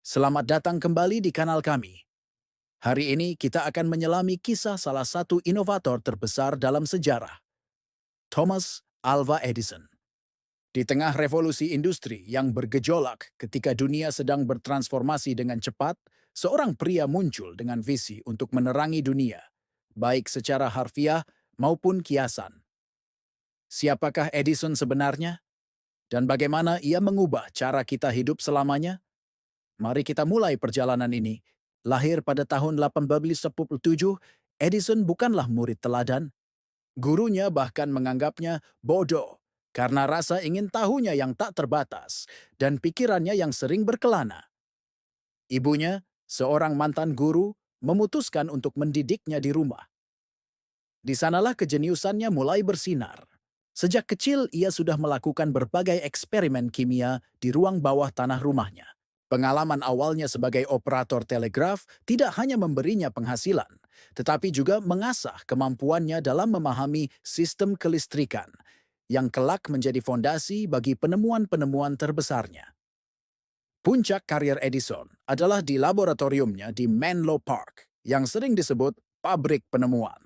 Selamat datang kembali di kanal kami. Hari ini kita akan menyelami kisah salah satu inovator terbesar dalam sejarah, Thomas Alva Edison. Di tengah revolusi industri yang bergejolak ketika dunia sedang bertransformasi dengan cepat, seorang pria muncul dengan visi untuk menerangi dunia, baik secara harfiah maupun kiasan. Siapakah Edison sebenarnya? Dan bagaimana ia mengubah cara kita hidup selamanya? Mari kita mulai perjalanan ini. Lahir pada tahun 1847, Edison bukanlah murid teladan. Gurunya bahkan menganggapnya bodoh karena rasa ingin tahunya yang tak terbatas dan pikirannya yang sering berkelana. Ibunya, seorang mantan guru, memutuskan untuk mendidiknya di rumah. Di sanalah kejeniusannya mulai bersinar. Sejak kecil ia sudah melakukan berbagai eksperimen kimia di ruang bawah tanah rumahnya. Pengalaman awalnya sebagai operator telegraf tidak hanya memberinya penghasilan, tetapi juga mengasah kemampuannya dalam memahami sistem kelistrikan, yang kelak menjadi fondasi bagi penemuan-penemuan terbesarnya. Puncak karir Edison adalah di laboratoriumnya di Menlo Park, yang sering disebut pabrik penemuan.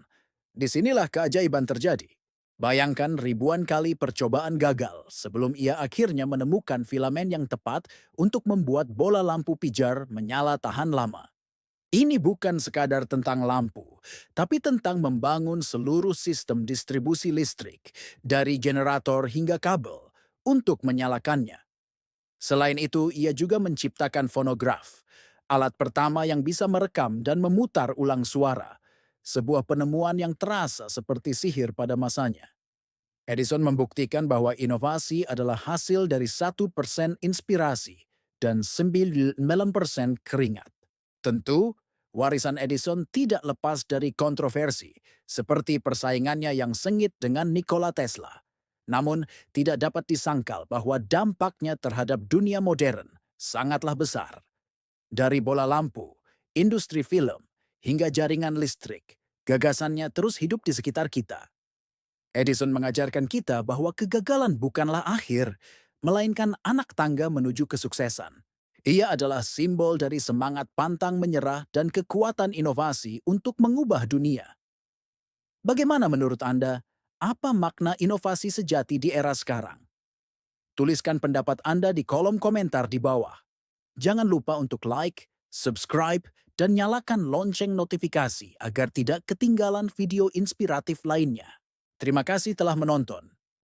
Disinilah keajaiban terjadi. Bayangkan ribuan kali percobaan gagal sebelum ia akhirnya menemukan filamen yang tepat untuk membuat bola lampu pijar menyala tahan lama. Ini bukan sekadar tentang lampu, tapi tentang membangun seluruh sistem distribusi listrik, dari generator hingga kabel, untuk menyalakannya. Selain itu, ia juga menciptakan fonograf, alat pertama yang bisa merekam dan memutar ulang suara, sebuah penemuan yang terasa seperti sihir pada masanya. Edison membuktikan bahwa inovasi adalah hasil dari 1% inspirasi dan 99% keringat. Tentu, warisan Edison tidak lepas dari kontroversi, seperti persaingannya yang sengit dengan Nikola Tesla. Namun, tidak dapat disangkal bahwa dampaknya terhadap dunia modern sangatlah besar. Dari bola lampu, industri film, hingga jaringan listrik, gagasannya terus hidup di sekitar kita. Edison mengajarkan kita bahwa kegagalan bukanlah akhir, melainkan anak tangga menuju kesuksesan. Ia adalah simbol dari semangat pantang menyerah dan kekuatan inovasi untuk mengubah dunia. Bagaimana menurut Anda? Apa makna inovasi sejati di era sekarang? Tuliskan pendapat Anda di kolom komentar di bawah. Jangan lupa untuk like, subscribe, dan nyalakan lonceng notifikasi agar tidak ketinggalan video inspiratif lainnya. Terima kasih telah menonton.